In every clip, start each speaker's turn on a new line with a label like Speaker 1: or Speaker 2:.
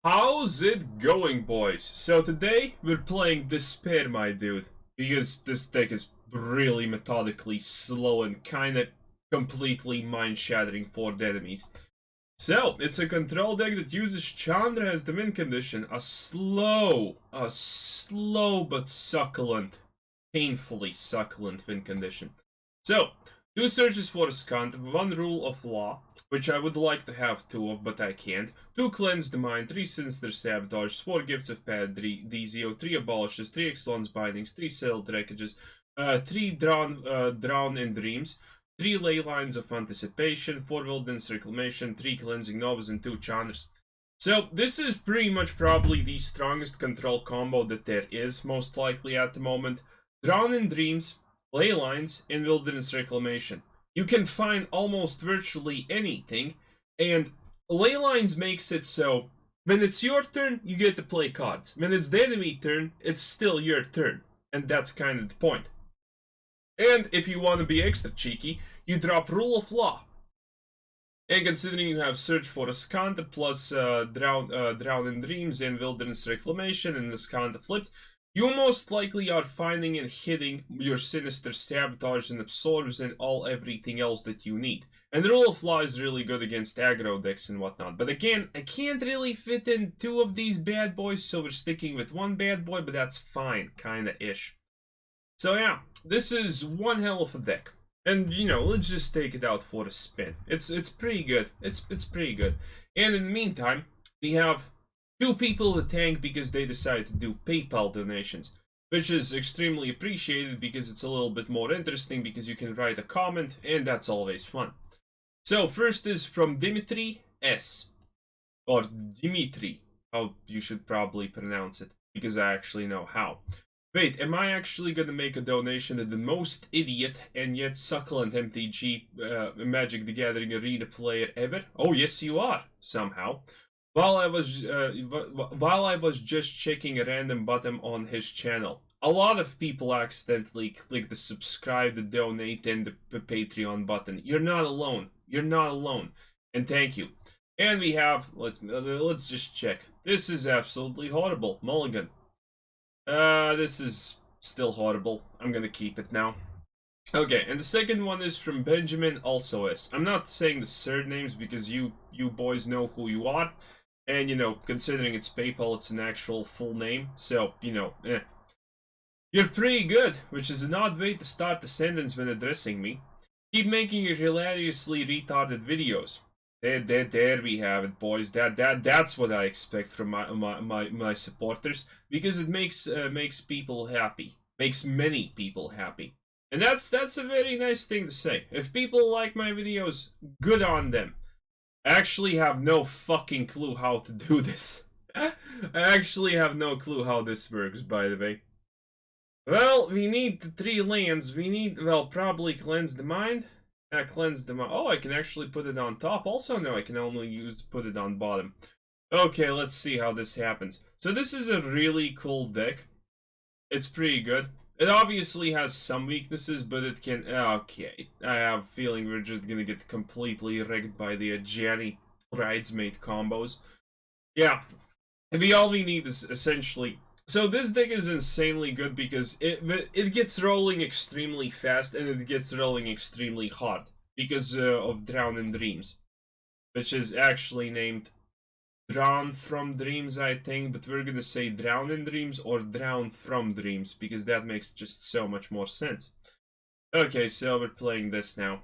Speaker 1: How's it going, boys? So today we're playing Despair, my dude, because this deck is really methodically slow and kinda completely mind-shattering for the enemies. So, it's a control deck that uses Chandra as the win condition, a slow but succulent, painfully succulent win condition. So, 2 searches for Azcanta, 1 rule of law, which I would like to have 2 of, but I can't. 2 cleanse the mind, 3 sinister sabotage, 4 gifts of DZO, 3 abolishes, 3 Ixalan's bindings, 3 settle the wreckages, 3 drown in dreams, 3 Leylines of Anticipation, 4 Wilderness Reclamation, 3 cleansing novas, and 2 Chandras. So this is pretty much probably the strongest control combo that there is, most likely at the moment. Drown in dreams, Leylines, and Wilderness Reclamation. You can find almost virtually anything, and Leylines makes it so when it's your turn, you get to play cards. When it's the enemy turn, it's still your turn, and that's kind of the point. And if you want to be extra cheeky, you drop Rule of Law. And considering you have Search for Azcanta plus Drown in Dreams and Wilderness Reclamation and Azcanta flipped, you most likely are finding and hitting your Sinister Sabotage and Absorbs and everything else that you need. And the Rule of Law is really good against aggro decks and whatnot. But again, I can't really fit in 2 of these bad boys, so we're sticking with 1 bad boy, but that's fine, kinda-ish. So yeah, this is one hell of a deck. And, you know, let's just take it out for a spin. It's pretty good. It's pretty good. And in the meantime, we have 2 people to thank because they decided to do PayPal donations, which is extremely appreciated because it's a little bit more interesting because you can write a comment and that's always fun. So first is from Dimitri S. Or Dimitri, how you should probably pronounce it, because I actually know how. Wait, am I actually gonna make a donation to the most idiot and yet succulent MTG Magic the Gathering Arena player ever? Oh yes you are, somehow. While I was just checking a random button on his channel. A lot of people accidentally click the subscribe, the donate, and the Patreon button. You're not alone. You're not alone. And thank you. And we have, let's just check. This is absolutely horrible. Mulligan. This is still horrible. I'm gonna keep it now. Okay, and the second one is from Benjamin, also S. I'm not saying the surnames because you boys know who you are. And, you know, considering it's PayPal, it's an actual full name. So, you know, You're pretty good, which is an odd way to start the sentence when addressing me. Keep making your hilariously retarded videos. There we have it, boys. That's what I expect from my supporters, because it makes people happy, makes many people happy, and that's a very nice thing to say. If people like my videos, good on them. I actually have no fucking clue how to do this. I actually have no clue how this works, by the way. Well, we need the 3 lands. We need, well, probably cleanse the mind. Cleanse the mind. Oh, I can actually put it on top. Also, no, I can only put it on bottom. Okay, let's see how this happens. So this is a really cool deck. It's pretty good. It obviously has some weaknesses, but it can... Okay, I have a feeling we're just gonna get completely wrecked by the Gianni Bridesmaid combos. Yeah, all we need is essentially... So this deck is insanely good because it gets rolling extremely fast and it gets rolling extremely hard because of Drown in Dreams, which is actually named Drown from Dreams, I think, but we're gonna say Drown in Dreams or Drown from Dreams because that makes just so much more sense. Okay, so we're playing this now.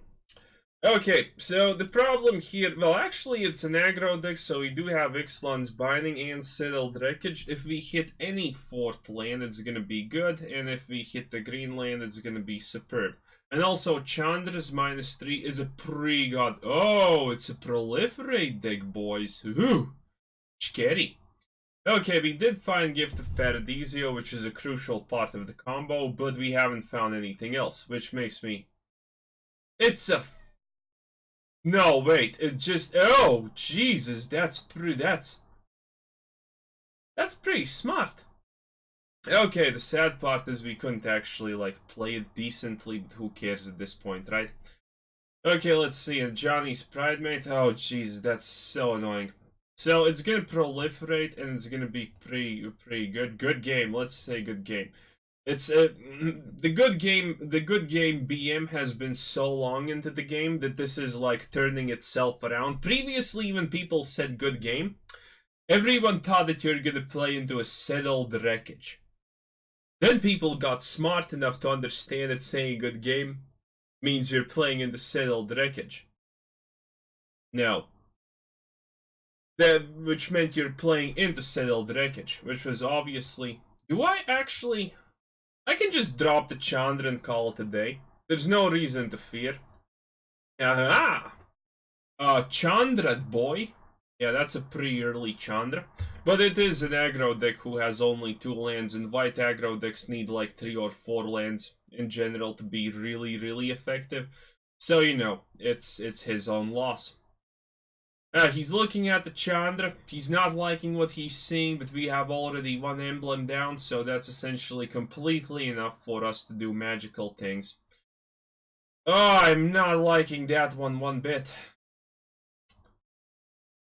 Speaker 1: Okay, so the problem here, well, actually it's an aggro deck, so we do have Ixalan's Binding and Settle the Wreckage. If we hit any 4th land, it's gonna be good, and if we hit the green land, it's gonna be superb. And also, Chandra's -3 is a pretty god. Oh, it's a Proliferate deck, boys. Woohoo! Scary. Okay, we did find Gift of Paradisio, which is a crucial part of the combo, but we haven't found anything else, which makes me... It's a... No, wait, it just... Oh, Jesus, that's pretty smart. Okay, the sad part is we couldn't actually, like, play it decently, but who cares at this point, right? Okay, let's see, and Johnny's Pridemate. Oh, Jesus, that's so annoying. So it's gonna proliferate and it's gonna be pretty good. Good game. Let's say good game. It's the good game. The good game BM has been so long into the game that this is like turning itself around. Previously, when people said good game, everyone thought that you're gonna play into a Settle the Wreckage. Then people got smart enough to understand that saying good game means you're playing into Settle the Wreckage. No. Which meant you're playing into Settle the Wreckage, which was obviously... Do I actually... I can just drop the Chandra and call it a day. There's no reason to fear. Aha! Chandra, boy. Yeah, that's a pretty early Chandra. But it is an aggro deck who has only 2 lands, and white aggro decks need like 3 or 4 lands in general to be really effective. So, you know, it's his own loss. He's looking at the Chandra. He's not liking what he's seeing, but we have already 1 emblem down, so that's essentially completely enough for us to do magical things. Oh, I'm not liking that one bit.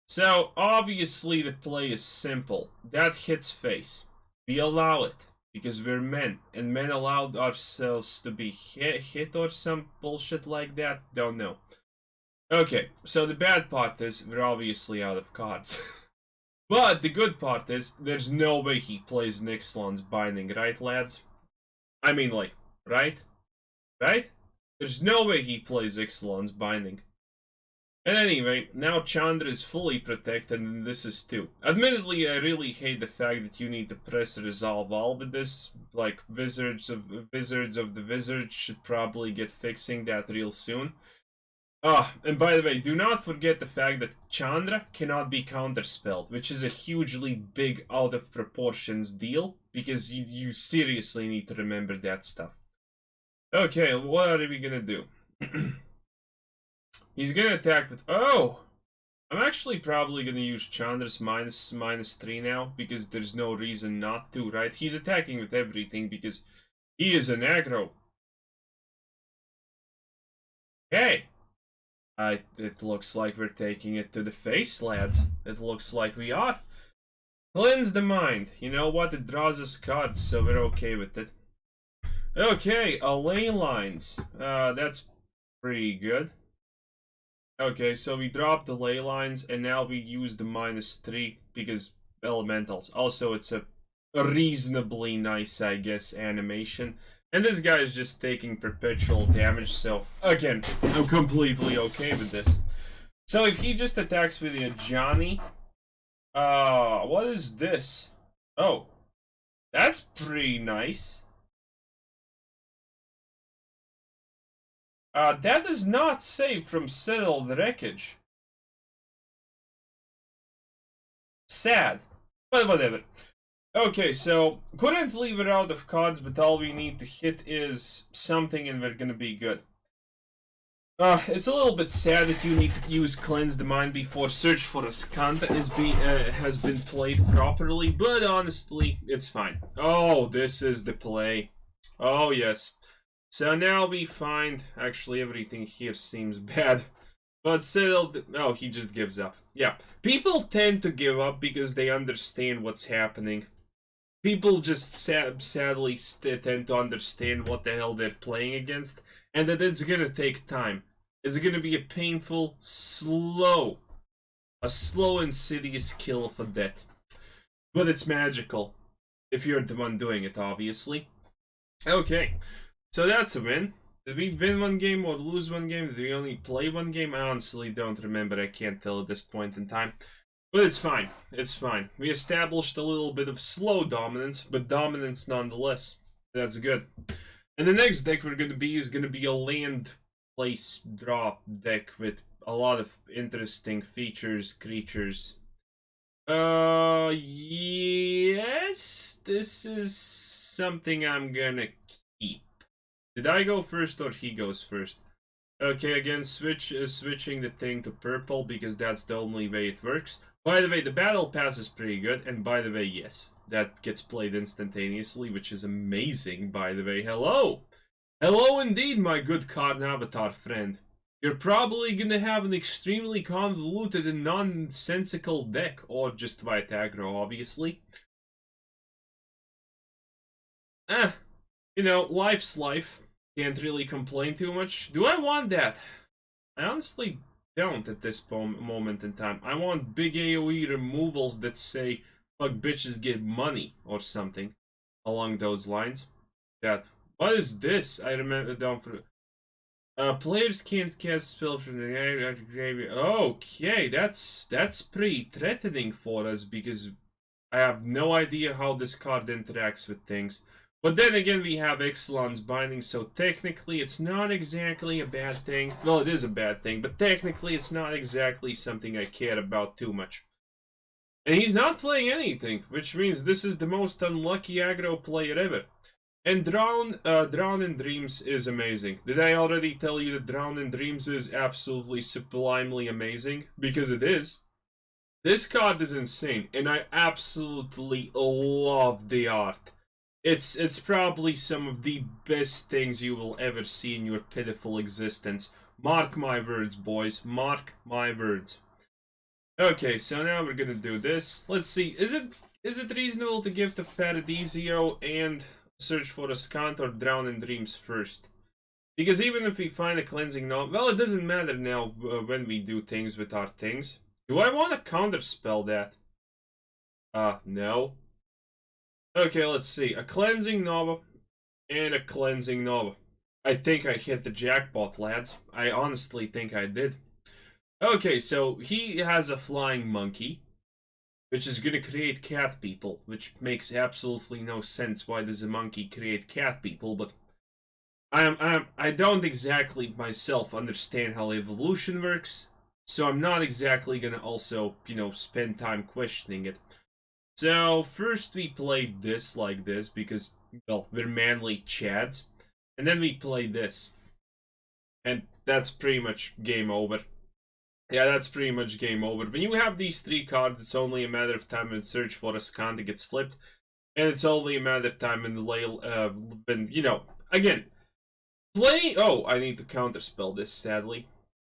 Speaker 1: So, obviously the play is simple. That hits face. We allow it, because we're men, and men allowed ourselves to be hit or some bullshit like that. Don't know. Okay, so the bad part is we're obviously out of cards. But the good part is there's no way he plays Ixalan's Binding, right, lads? I mean, like, right? Right? There's no way he plays Ixalan's Binding. And anyway, now Chandra is fully protected, and this is too. Admittedly, I really hate the fact that you need to press Resolve All with this. Like, Wizards of the Wizards should probably get fixing that real soon. And by the way, do not forget the fact that Chandra cannot be counterspelled, which is a hugely big out of proportions deal, because you seriously need to remember that stuff. Okay, what are we gonna do? He's gonna attack with... Oh! I'm actually probably gonna use Chandra's -3 now, because there's no reason not to, right? He's attacking with everything, because he is an aggro. Hey! It looks like we're taking it to the face, lads. It looks like we are. Cleanse the mind. You know what? It draws us cards, so we're okay with it. Okay, ley lines. That's pretty good. Okay, so we dropped the ley lines, and now we use the -3 because elementals. Also, it's a reasonably nice, I guess, animation. And this guy is just taking perpetual damage, so again, I'm completely okay with this. So if he just attacks with a Johnny, what is this? Oh, that's pretty nice. That is not safe from Settle the Wreckage. Sad, but whatever. Okay, so currently we're out of cards, but all we need to hit is something and we're gonna be good. It's a little bit sad that you need to use Cleanse the Mind before Search for Azcanta has been played properly, but honestly, it's fine. Oh, this is the play. Oh, yes. So now we find... Actually, everything here seems bad. But still... Oh, he just gives up. Yeah. People tend to give up because they understand what's happening. People just sadly tend to understand what the hell they're playing against. And that it's gonna take time. It's gonna be a painful, slow... A slow, insidious kill for death. But it's magical. If you're the one doing it, obviously. Okay. So that's a win. Did we win one game or lose one game? Did we only play one game? I honestly don't remember. I can't tell at this point in time. But it's fine. It's fine. We established a little bit of slow dominance, but dominance nonetheless. That's good. And the next deck we're going to be is going to be a land place drop deck with a lot of interesting features, creatures. Yes. This is something I'm gonna keep. Did I go first or he goes first? Okay, again, switching the thing to purple because that's the only way it works. By the way, the battle pass is pretty good, and by the way, yes, that gets played instantaneously, which is amazing, by the way. Hello! Hello indeed, my good card and avatar friend. you're probably gonna have an extremely convoluted and nonsensical deck, or just white aggro, obviously. You know, life's life. Can't really complain too much. Do I want that? I honestly don't at this moment in time. I want big AoE removals that say, fuck bitches get money, or something along those lines. What is this? I remember down for... players can't cast spells from the graveyard. Okay, that's pretty threatening for us, because I have no idea how this card interacts with things. But then again, we have Ixalan's Binding, so technically it's not exactly a bad thing. Well, it is a bad thing, but technically it's not exactly something I care about too much. And he's not playing anything, which means this is the most unlucky aggro player ever. And Drown in Dreams is amazing. Did I already tell you that Drown in Dreams is absolutely sublimely amazing? Because it is. This card is insane, and I absolutely love the art. It's probably some of the best things you will ever see in your pitiful existence. Mark my words, boys. Mark my words. Okay, so now we're gonna do this. Let's see. Is it reasonable to Gift of Paradisio and search for Azcanta or Drown in Dreams first? Because even if we find a cleansing note, well, it doesn't matter now when we do things with our things. Do I want to counterspell that? No. Okay, let's see. A Cleansing Nova and a Cleansing Nova. I think I hit the jackpot, lads. I honestly think I did. Okay, so he has a Flying Monkey, which is gonna create cat people, which makes absolutely no sense. Why does a monkey create cat people? But I don't exactly myself understand how evolution works, so I'm not exactly gonna also, you know, spend time questioning it. So, first we played this like this, because, well, we're manly chads. And then we played this. And that's pretty much game over. Yeah, that's pretty much game over. When you have these three cards, it's only a matter of time when Search for Azcanta gets flipped. And it's only a matter of time when when, you know, again, play... Oh, I need to counterspell this, sadly.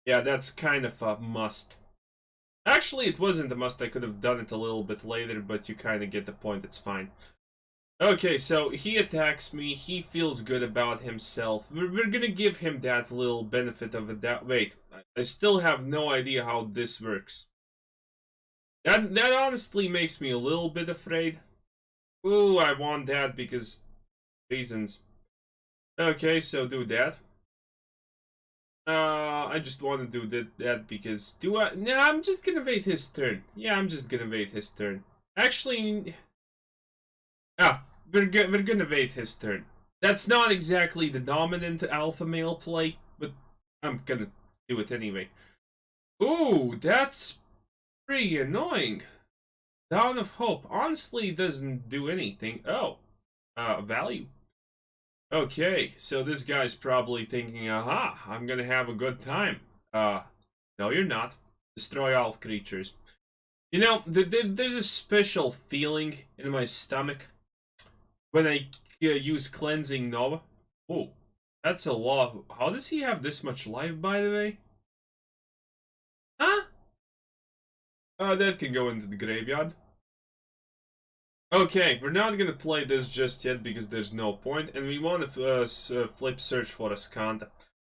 Speaker 1: Yeah, that's kind of a must. Actually, it wasn't a must. I could have done it a little bit later, but you kind of get the point. It's fine. Okay, so he attacks me. He feels good about himself. We're gonna give him that little benefit of a doubt. Wait, I still have no idea how this works. That honestly makes me a little bit afraid. Ooh, I want that because reasons. Okay, so do that. I just want to do that because... No, I'm just gonna wait his turn. Yeah, I'm just gonna wait his turn. Actually... we're gonna wait his turn. That's not exactly the dominant alpha male play, but I'm gonna do it anyway. Ooh, that's pretty annoying. Dawn of Hope honestly doesn't do anything. Oh, value. Okay, so this guy's probably thinking, aha, I'm gonna have a good time. No you're not. Destroy all creatures. You know, there's a special feeling in my stomach when I use Cleansing Nova. Oh, that's a lot. How does he have this much life, by the way? Huh? That can go into the graveyard. Okay, we're not gonna play this just yet because there's no point, and we want to flip Search for Azcanta.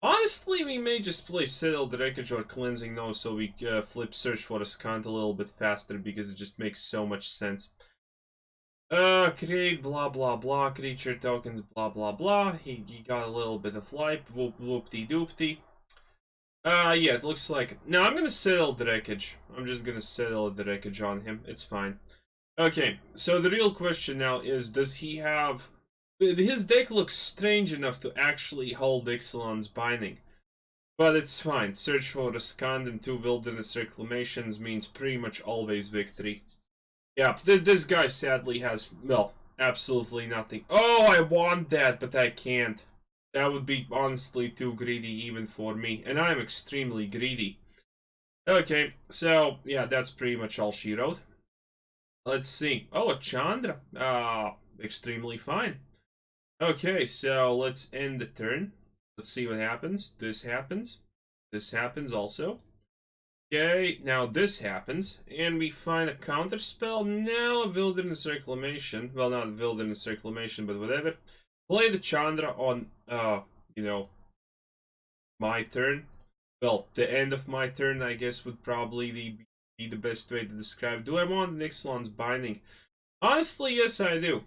Speaker 1: Honestly, we may just play Settle the Wreckage or Cleansing No, so we flip Search for Azcanta a little bit faster because it just makes so much sense. Create blah blah blah, creature tokens blah blah blah. He got a little bit of life, whoop-de-doopty. Yeah, it looks like... No, I'm gonna Settle the Wreckage. I'm just gonna Settle the Wreckage on him, it's fine. Okay, so the real question now is, does he have... His deck looks strange enough to actually hold Ixalan's Binding. But it's fine. Search for Azcanta and 2 Wilderness Reclamations means pretty much always victory. Yeah, this guy sadly has, well, absolutely nothing. Oh, I want that, but I can't. That would be honestly too greedy even for me. And I'm extremely greedy. Okay, so, yeah, that's pretty much all she wrote. Let's see. Oh, a Chandra. Extremely fine. Okay, so let's end the turn. Let's see what happens. This happens. This happens also. Okay, now this happens, and we find a counter spell. Now a Wilderness Reclamation. Well, not Wilderness Reclamation, but whatever. Play the Chandra on, you know, my turn. Well, the end of my turn, I guess, would probably be the best way to describe. Do I want Ixalan's Binding? Honestly, yes, I do.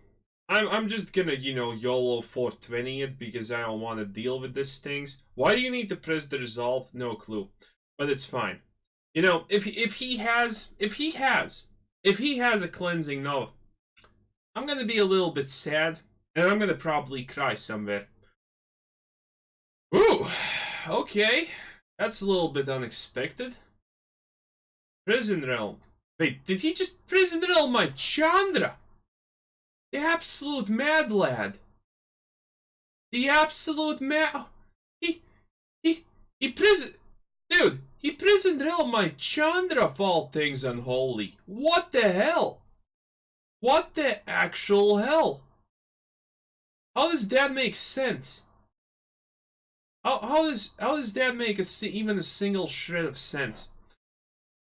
Speaker 1: I'm just gonna, you know, YOLO 420 it because I don't want to deal with these things. Why do you need to press the resolve? No clue, but it's fine. You know, if he has a cleansing Nova, I'm gonna be a little bit sad, and I'm gonna probably cry somewhere. Ooh, okay, that's a little bit unexpected. Prison Realm. Wait, did he just Prison Realm my Chandra? The absolute mad lad. The absolute mad. He prison. Dude, he Prison Realm my Chandra of all things unholy. What the hell? What the actual hell? How does that make sense? How does that make even a single shred of sense?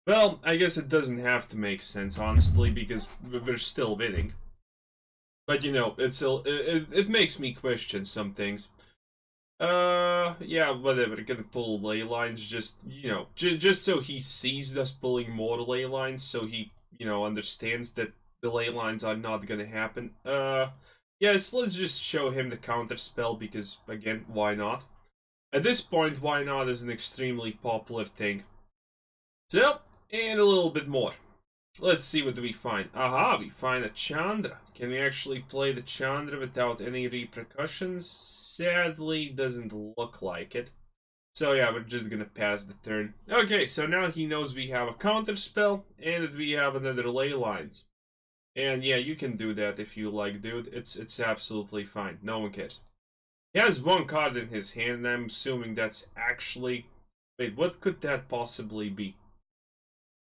Speaker 1: Well, I guess it doesn't have to make sense, honestly, because we're still winning. But you know, it makes me question some things. Yeah, whatever. Gonna pull ley lines, just you know, just so he sees us pulling more ley lines, so he you know understands that the ley lines are not gonna happen. Yes, let's just show him the counter spell because again, why not? At this point, why not is an extremely popular thing. So, and a little bit more. Let's see what we find. Aha, we find a Chandra. Can we actually play the Chandra without any repercussions? Sadly, doesn't look like it. So yeah, we're just gonna pass the turn. Okay, so now he knows we have a counter spell and that we have another ley lines. And yeah, you can do that if you like, dude. It's absolutely fine. No one cares. He has one card in his hand, and I'm assuming that's actually... Wait, what could that possibly be?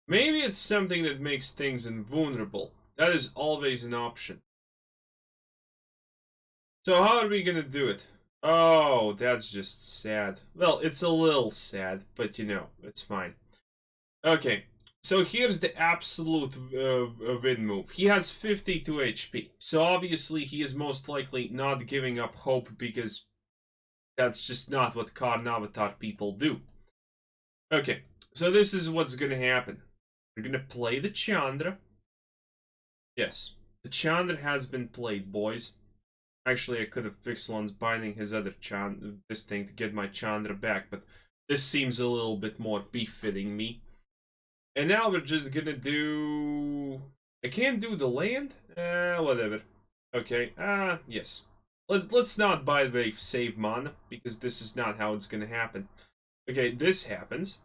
Speaker 1: Maybe it's something that makes things invulnerable. That is always an option. So how are we gonna do it? Oh, that's just sad. Well, it's a little sad, but you know, it's fine. Okay, so here's the absolute win move. He has 52 HP. So obviously he is most likely not giving up hope because that's just not what Karnavatar people do. Okay, so this is what's gonna happen. We're gonna play the Chandra. Yes, the Chandra has been played, boys. Actually, I could have Ixalan's binding his other this thing to get my Chandra back, but this seems a little bit more befitting me. And now we're just gonna do... I can't do the land? Whatever. Okay, yes. Let's not, by the way, save mana, because this is not how it's gonna happen. Okay, this happens.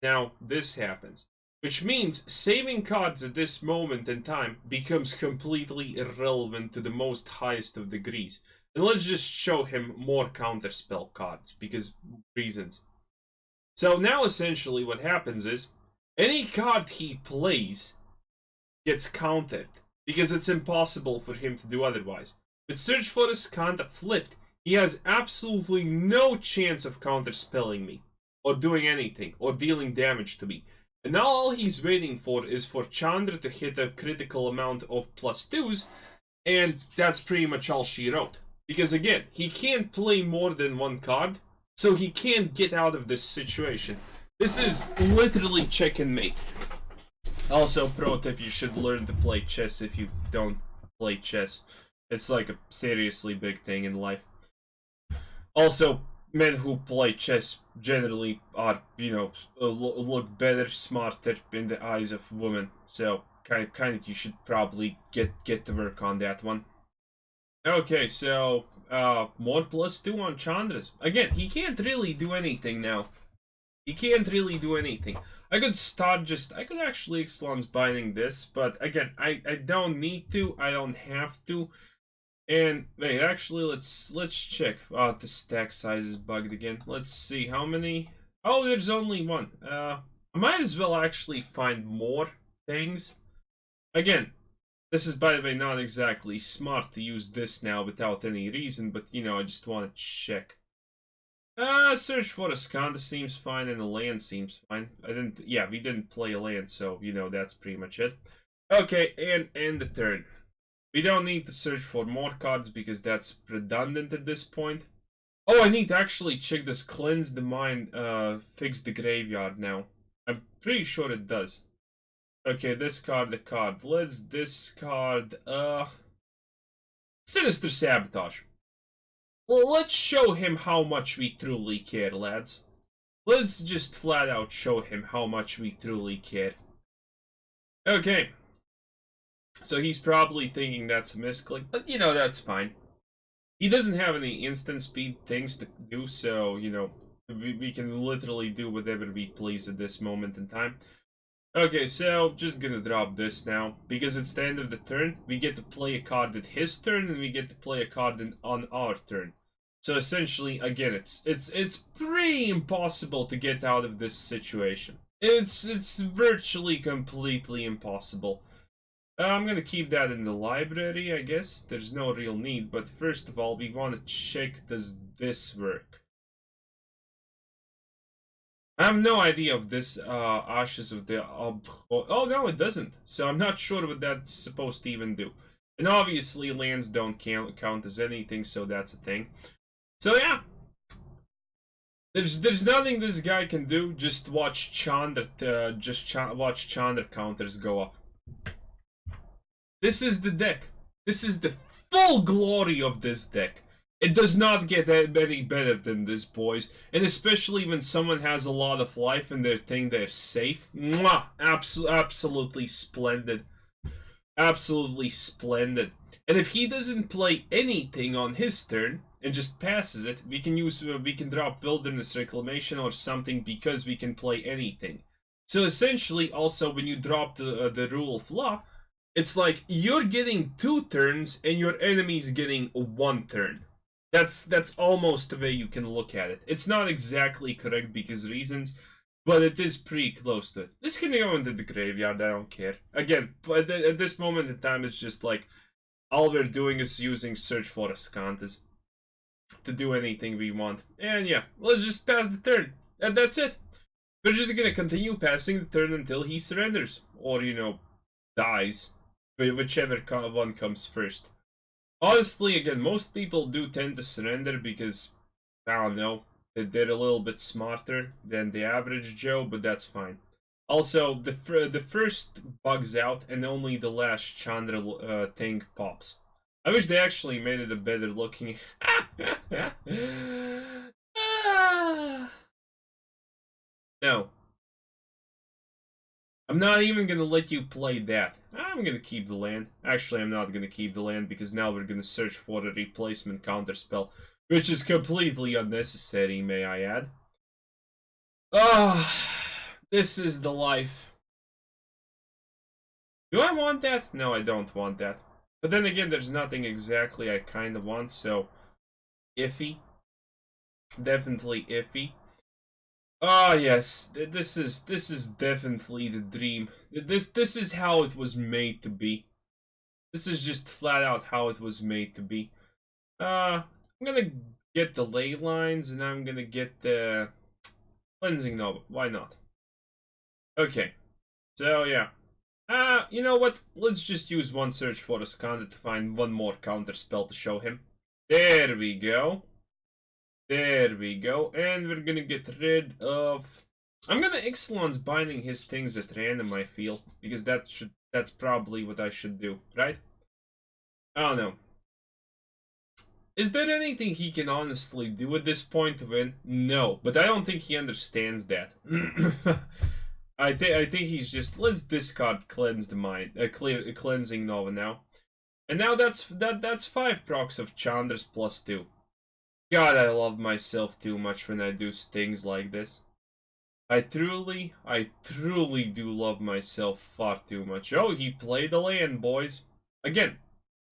Speaker 1: Now, this happens. Which means saving cards at this moment in time becomes completely irrelevant to the most highest of degrees. And let's just show him more counterspell cards, because reasons. So now essentially what happens is, any card he plays gets countered, because it's impossible for him to do otherwise. With Search for Azcanta flipped, he has absolutely no chance of counterspelling me, or doing anything, or dealing damage to me. And now all he's waiting for is for Chandra to hit a critical amount of +2s, and that's pretty much all she wrote. Because again, he can't play more than one card, so he can't get out of this situation. This is literally check and mate. Also, pro tip, you should learn to play chess if you don't play chess. It's like a seriously big thing in life. Also, men who play chess generally are, you know, look better, smarter in the eyes of women. So, kind of, you should probably get to work on that one. Okay, so, more +2 on Chandras. Again, he can't really do anything now. He can't really do anything. I could I could actually Ixalan's binding this, but again, I don't need to, I don't have to. And wait, actually, let's check. Oh, the stack size is bugged again. Let's see how many. Oh, there's only one. I might as well actually find more things. Again, this is, by the way, not exactly smart to use this now without any reason, but you know, I just want to check. Search for Azcanta seems fine, and the land seems fine. We didn't play a land, so, you know, that's pretty much it. Okay, and end the turn. We don't need to search for more cards because that's redundant at this point. Oh, I need to actually check this cleanse the mind, fix the graveyard now. I'm pretty sure it does. Okay, discard the card. Let's discard, Sinister Sabotage. Well, let's show him how much we truly care, lads. Let's just flat out show him how much we truly care. Okay. So he's probably thinking that's a misclick, but you know, that's fine. He doesn't have any instant speed things to do, so, you know, we can literally do whatever we please at this moment in time. Okay, so just gonna drop this now, because it's the end of the turn. We get to play a card at his turn, and we get to play a card on our turn. So essentially, again, it's pretty impossible to get out of this situation. It's virtually completely impossible. I'm gonna keep that in the library, I guess. There's no real need, but first of all, we want to check, does this work? I have no idea if this Ashes of the oh no, it doesn't. So I'm not sure what that's supposed to even do. And obviously lands don't count as anything, so that's a thing. So yeah, there's nothing this guy can do. Just watch Chandra, watch Chandra counters go up. This is the deck. This is the full glory of this deck. It does not get any better than this, boys. And especially when someone has a lot of life and they think they're safe. Mwah! Absolutely splendid. Absolutely splendid. And if he doesn't play anything on his turn and just passes it, we can drop Wilderness Reclamation or something because we can play anything. So essentially, also when you drop the Rule of Law, it's like you're getting 2 turns and your enemy's getting 1 turn. That's almost the way you can look at it. It's not exactly correct because reasons, but it is pretty close to it. This can go into the graveyard, I don't care. Again, at this moment in time, it's just like, all we're doing is using Search for Azcantas to do anything we want. And yeah, let's just pass the turn. And that's it. We're just gonna continue passing the turn until he surrenders. Or, you know, dies. Whichever one comes first. Honestly, again, most people do tend to surrender because, I don't know, they're a little bit smarter than the average Joe, but that's fine. Also, the first bugs out and only the last Chandra thing pops. I wish they actually made it a better looking. No. I'm not even gonna let you play that. I'm gonna keep the land. Actually, I'm not gonna keep the land because now we're gonna search for a replacement counterspell, which is completely unnecessary, may I add. This is the life. Do I want that? No, I don't want that. But then again, there's nothing exactly I kind of want, so iffy. Definitely iffy. Ah, yes, this is definitely the dream. This is how it was made to be. This is just flat out how it was made to be. I'm gonna get the ley lines and I'm gonna get the cleansing nova. Why not? Okay. So yeah. You know what? Let's just use one search for Azcanta to find one more counter spell to show him. There we go. There we go, and we're gonna get rid of... I'm gonna Ixalan's binding his things at random, I feel, because that's probably what I should do, right? I don't know. Is there anything he can honestly do at this point to win? No, but I don't think he understands that. I think he's just, let's discard cleanse the mind, cleansing nova now, and now that's 5 procs of Chandra's +2. God, I love myself too much when I do things like this. I truly do love myself far too much. Oh, he played a land, boys. Again,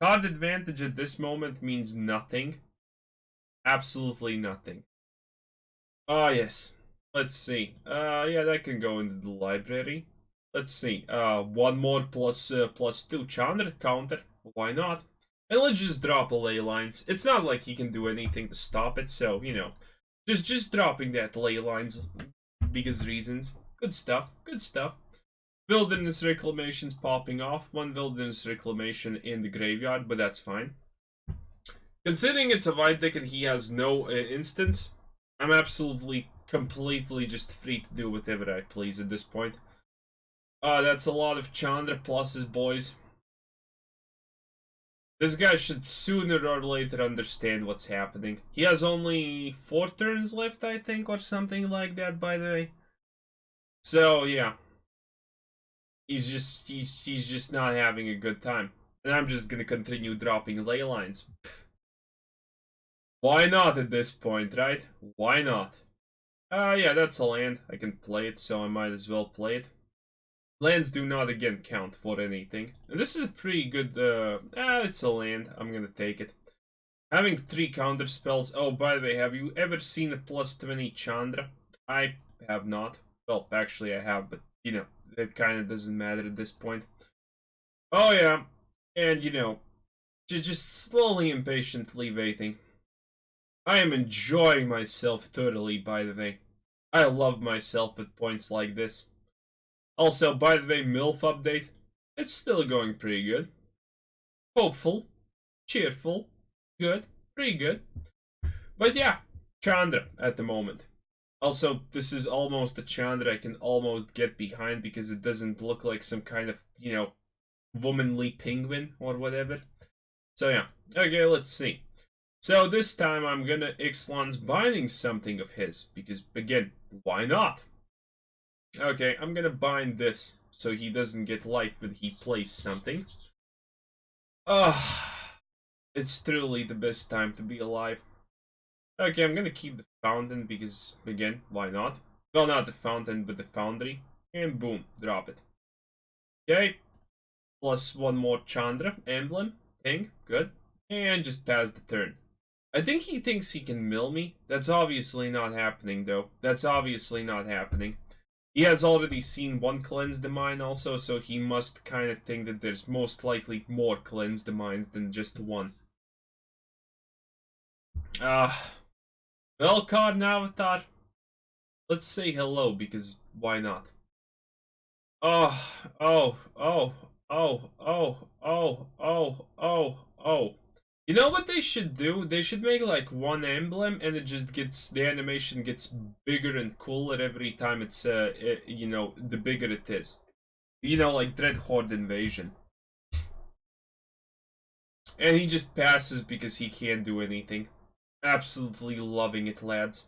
Speaker 1: card advantage at this moment means nothing. Absolutely nothing. Ah, yes. Let's see. Yeah, that can go into the library. Let's see. 1 more +2 Chandra counter. Why not? And let's just drop a ley lines. It's not like he can do anything to stop it, so, you know. Just dropping that ley lines because reasons. Good stuff. Good stuff. Wilderness Reclamation's popping off. One Wilderness Reclamation in the graveyard, but that's fine. Considering it's a white deck and he has no instants, I'm absolutely, completely just free to do whatever I please at this point. That's a lot of Chandra pluses, boys. This guy should sooner or later understand what's happening. He has only 4 turns left, I think, or something like that, by the way. So, yeah. He's just not having a good time. And I'm just gonna continue dropping ley lines. Why not at this point, right? Why not? Yeah, that's a land. I can play it, so I might as well play it. Lands do not, again, count for anything. And this is a pretty good, it's a land. I'm gonna take it. Having 3 counter spells. Oh, by the way, have you ever seen a +20 Chandra? I have not. Well, actually I have, but, you know, it kind of doesn't matter at this point. Oh, yeah. And, you know, just slowly and patiently waiting. I am enjoying myself thoroughly, by the way. I love myself at points like this. Also, by the way, MILF update. It's still going pretty good. Hopeful. Cheerful. Good. Pretty good. But yeah, Chandra at the moment. Also, this is almost a Chandra I can almost get behind because it doesn't look like some kind of, you know, womanly penguin or whatever. So yeah. Okay, let's see. So this time I'm gonna Ixalan's binding something of his, because again, why not? Okay, I'm gonna bind this so he doesn't get life when he plays something. It's truly the best time to be alive. Okay, I'm gonna keep the fountain because, again, why not? Well, not the fountain, but the foundry. And boom, drop it. Okay, plus 1 more Chandra emblem thing, good. And just pass the turn. I think he thinks he can mill me. That's obviously not happening, though. That's obviously not happening. He has already seen 1 cleanse the mine also, so he must kind of think that there's most likely more cleanse the mines than just 1. Well, card and avatar. Let's say hello, because why not? Oh, oh, oh, oh, oh, oh, oh, oh, oh. You know what they should do? They should make like 1 emblem and it just gets, the animation gets bigger and cooler every time it's, you know, the bigger it is. You know, like Dread Horde Invasion. And he just passes because he can't do anything. Absolutely loving it, lads.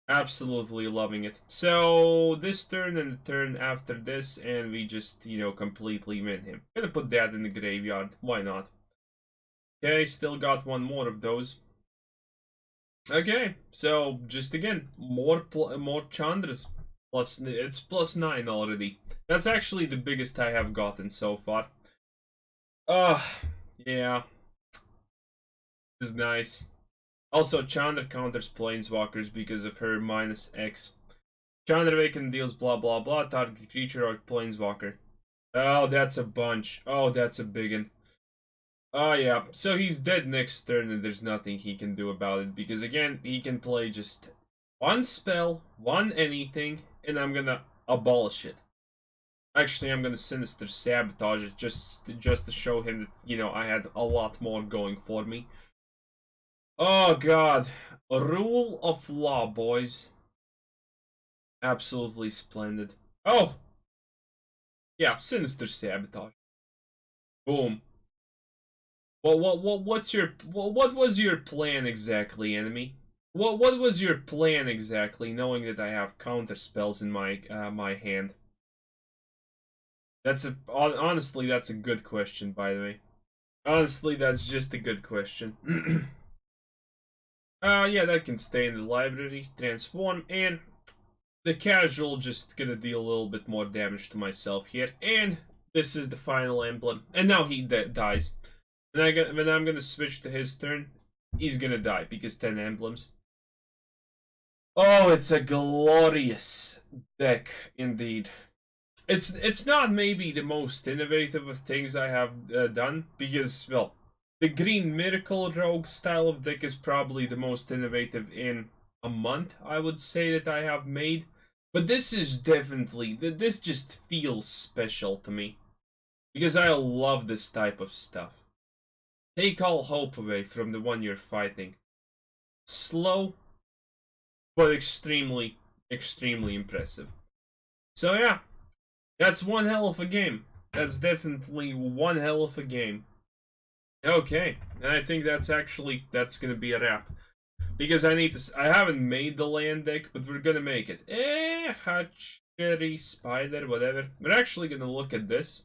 Speaker 1: Absolutely loving it. So, this turn and the turn after this, and we just, you know, completely win him. Gonna put that in the graveyard. Why not? Okay, still got 1 more of those. Okay, so just again, more Chandras. Plus, it's +9 already. That's actually the biggest I have gotten so far. Yeah. This is nice. Also, Chandra counters Planeswalkers because of her -X. Chandra Awaken deals blah blah blah, target creature or Planeswalker. Oh, that's a bunch. Oh, that's a biggin. Oh yeah, so he's dead next turn and there's nothing he can do about it. Because again, he can play just 1 spell, 1 anything, and I'm gonna abolish it. Actually, I'm gonna Sinister Sabotage it just to show him that, you know, I had a lot more going for me. Oh god. Rule of law, boys. Absolutely splendid. Oh! Yeah, Sinister Sabotage. Boom. Well, what was your plan exactly, enemy? What was your plan exactly, knowing that I have counter spells in my my hand? Honestly, that's a good question, by the way. Honestly, that's just a good question. Yeah, that can stay in the library, transform, and the casual just gonna deal a little bit more damage to myself here, and this is the final emblem, and now he dies. And when I'm gonna switch to his turn, he's gonna die, because 10 emblems. Oh, it's a glorious deck, indeed. It's not maybe the most innovative of things I have done, because, well, the Green Miracle Rogue style of deck is probably the most innovative in a month, I would say, that I have made. But this is definitely, this just feels special to me. Because I love this type of stuff. Take all hope away from the one you're fighting. Slow, but extremely, extremely impressive. So yeah, that's one hell of a game. That's definitely one hell of a game. Okay, and I think that's gonna be a wrap. Because I haven't made the land deck, but we're gonna make it. Hatchery, spider, whatever. We're actually gonna look at this.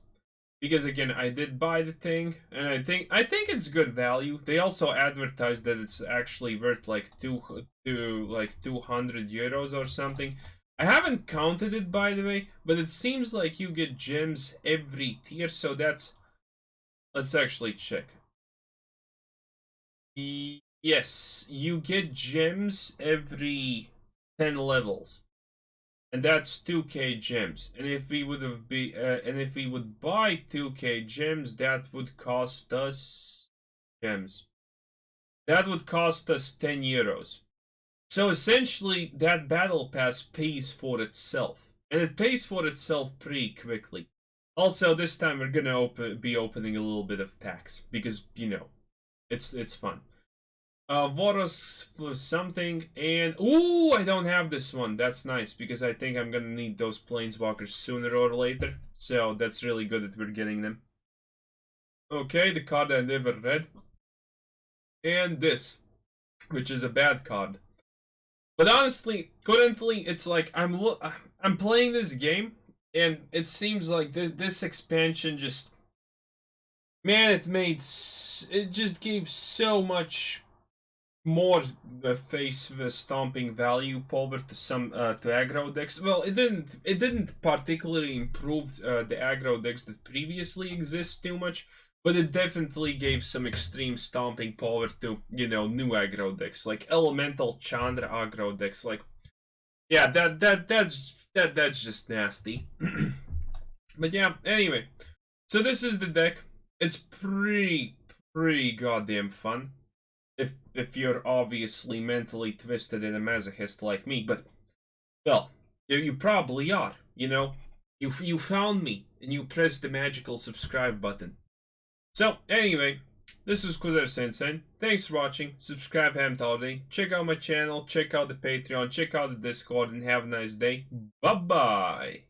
Speaker 1: Because again, I did buy the thing, and I think it's good value. They also advertised that it's actually worth like 200 euros or something. I haven't counted it, by the way, but it seems like you get gems every tier, so that's... Let's actually check. Yes, you get gems every 10 levels. And that's 2k gems. And if we would buy 2k gems, that would cost us gems. That would cost us 10 euros. So essentially, that battle pass pays for itself. And it pays for itself pretty quickly. Also, this time we're gonna be opening a little bit of packs. Because, you know, it's fun. Voros for something, and... Ooh, I don't have this one. That's nice, because I think I'm gonna need those planeswalkers sooner or later. So, that's really good that we're getting them. Okay, the card I never read. And this, which is a bad card. But honestly, currently, it's like, I'm playing this game, and it seems like this expansion just... Man, it just gave so much more face stomping value power to some to aggro decks. Well, it didn't particularly improve the aggro decks that previously exist too much, but it definitely gave some extreme stomping power to, you know, new aggro decks like elemental Chandra aggro decks. Like, yeah, that's just nasty. But yeah, anyway, so this is the deck. It's pretty goddamn fun. If you're obviously mentally twisted and a masochist like me, but, well, you probably are, you know? You found me, and you pressed the magical subscribe button. So, anyway, this is Quasar Sensei. Thanks for watching. Subscribe, Ham Holiday. Check out my channel, check out the Patreon, check out the Discord, and have a nice day. Bye-bye!